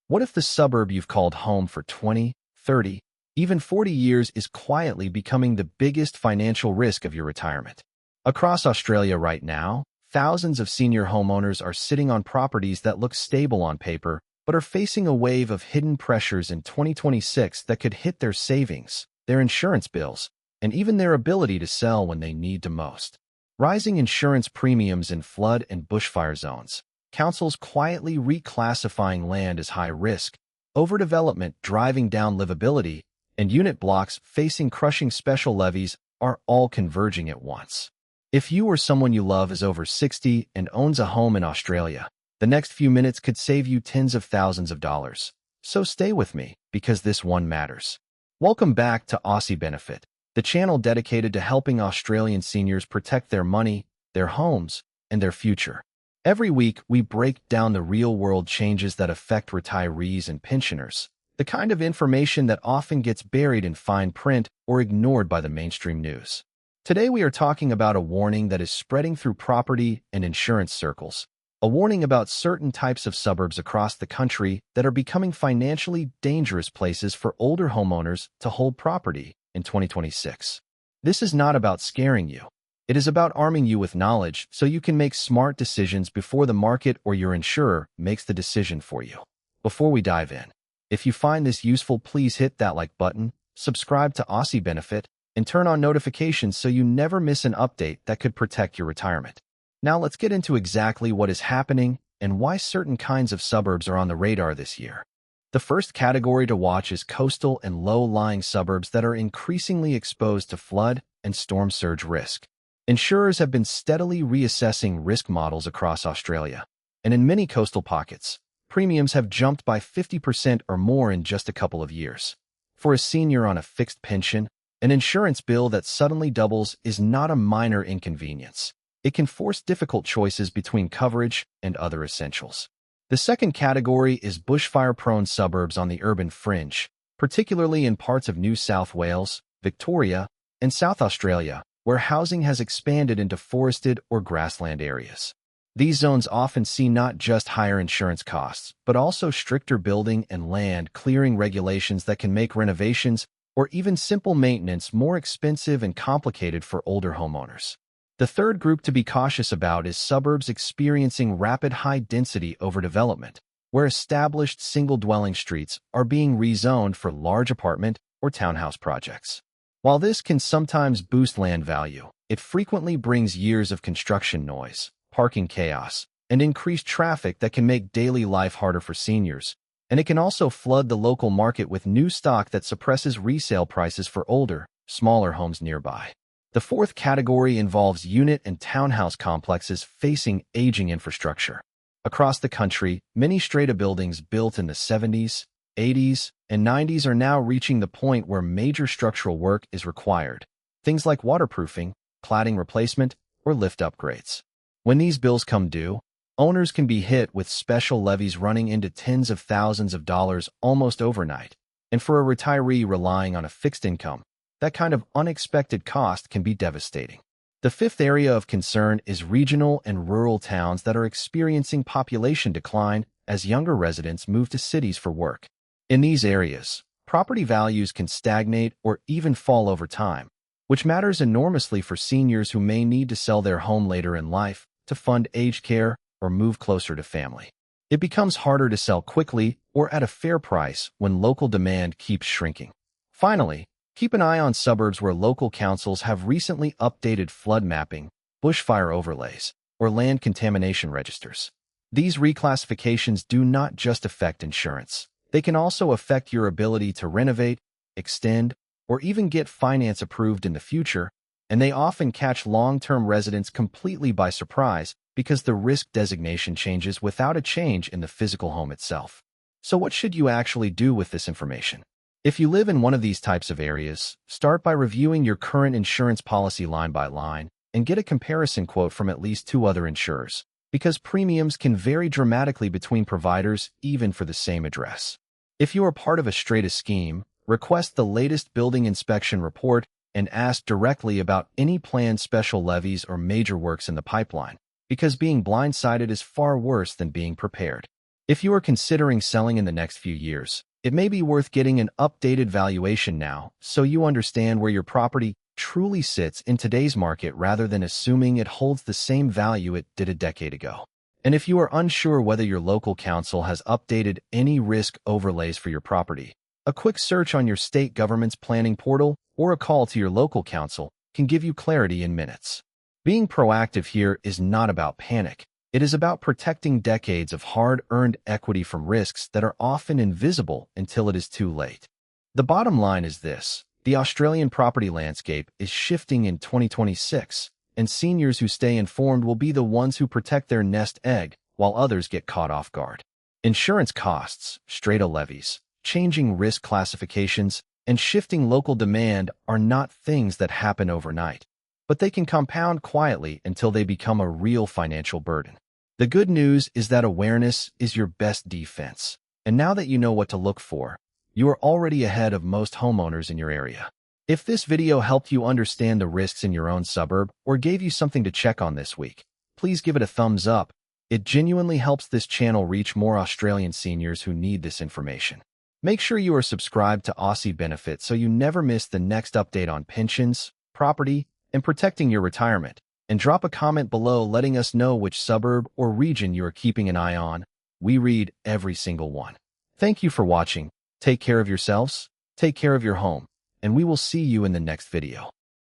What if the suburb you've called home for 20, 30, even 40 years is quietly becoming the biggest financial risk of your retirement? Across Australia right now, thousands of senior homeowners are sitting on properties that look stable on paper, but are facing a wave of hidden pressures in 2026 that could hit their savings, their insurance bills, and even their ability to sell when they need to most. Rising insurance premiums in flood and bushfire zones, councils quietly reclassifying land as high risk, overdevelopment driving down livability, and unit blocks facing crushing special levies are all converging at once. If you or someone you love is over 60 and owns a home in Australia, the next few minutes could save you tens of thousands of dollars. So stay with me, because this one matters. Welcome back to Aussie Benefit, the channel dedicated to helping Australian seniors protect their money, their homes, and their future. Every week, we break down the real-world changes that affect retirees and pensioners, the kind of information that often gets buried in fine print or ignored by the mainstream news. Today, we are talking about a warning that is spreading through property and insurance circles, a warning about certain types of suburbs across the country that are becoming financially dangerous places for older homeowners to hold property in 2026. This is not about scaring you. It is about arming you with knowledge so you can make smart decisions before the market or your insurer makes the decision for you. Before we dive in, if you find this useful, please hit that like button, subscribe to Aussie Benefit, and turn on notifications so you never miss an update that could protect your retirement. Now let's get into exactly what is happening and why certain kinds of suburbs are on the radar this year. The first category to watch is coastal and low-lying suburbs that are increasingly exposed to flood and storm surge risk. Insurers have been steadily reassessing risk models across Australia, and in many coastal pockets, premiums have jumped by 50% or more in just a couple of years. For a senior on a fixed pension, an insurance bill that suddenly doubles is not a minor inconvenience. It can force difficult choices between coverage and other essentials. The second category is bushfire-prone suburbs on the urban fringe, particularly in parts of New South Wales, Victoria, and South Australia, where housing has expanded into forested or grassland areas. These zones often see not just higher insurance costs, but also stricter building and land clearing regulations that can make renovations or even simple maintenance more expensive and complicated for older homeowners. The third group to be cautious about is suburbs experiencing rapid high-density overdevelopment, where established single-dwelling streets are being rezoned for large apartment or townhouse projects. While this can sometimes boost land value, it frequently brings years of construction noise, parking chaos, and increased traffic that can make daily life harder for seniors, and it can also flood the local market with new stock that suppresses resale prices for older, smaller homes nearby. The fourth category involves unit and townhouse complexes facing aging infrastructure. Across the country, many strata buildings built in the 70s, 80s, and 90s are now reaching the point where major structural work is required. Things like waterproofing, cladding replacement, or lift upgrades. When these bills come due, owners can be hit with special levies running into tens of thousands of dollars almost overnight. And for a retiree relying on a fixed income, that kind of unexpected cost can be devastating. The fifth area of concern is regional and rural towns that are experiencing population decline as younger residents move to cities for work. In these areas, property values can stagnate or even fall over time, which matters enormously for seniors who may need to sell their home later in life to fund aged care or move closer to family. It becomes harder to sell quickly or at a fair price when local demand keeps shrinking. Finally, keep an eye on suburbs where local councils have recently updated flood mapping, bushfire overlays, or land contamination registers. These reclassifications do not just affect insurance. They can also affect your ability to renovate, extend, or even get finance approved in the future, and they often catch long-term residents completely by surprise because the risk designation changes without a change in the physical home itself. So what should you actually do with this information? If you live in one of these types of areas, start by reviewing your current insurance policy line by line and get a comparison quote from at least 2 other insurers, because premiums can vary dramatically between providers even for the same address. If you are part of a strata scheme, request the latest building inspection report and ask directly about any planned special levies or major works in the pipeline, because being blindsided is far worse than being prepared. If you are considering selling in the next few years, it may be worth getting an updated valuation now so you understand where your property truly sits in today's market rather than assuming it holds the same value it did a decade ago. And if you are unsure whether your local council has updated any risk overlays for your property, a quick search on your state government's planning portal or a call to your local council can give you clarity in minutes. Being proactive here is not about panic. It is about protecting decades of hard-earned equity from risks that are often invisible until it is too late. The bottom line is this: the Australian property landscape is shifting in 2026, and seniors who stay informed will be the ones who protect their nest egg while others get caught off guard. Insurance costs, strata levies, changing risk classifications, and shifting local demand are not things that happen overnight, but they can compound quietly until they become a real financial burden. The good news is that awareness is your best defense, and now that you know what to look for, you are already ahead of most homeowners in your area. If this video helped you understand the risks in your own suburb or gave you something to check on this week, please give it a thumbs up. It genuinely helps this channel reach more Australian seniors who need this information. Make sure you are subscribed to Aussie Benefit so you never miss the next update on pensions, property, and protecting your retirement. And drop a comment below letting us know which suburb or region you are keeping an eye on. We read every single one. Thank you for watching. Take care of yourselves, take care of your home, and we will see you in the next video.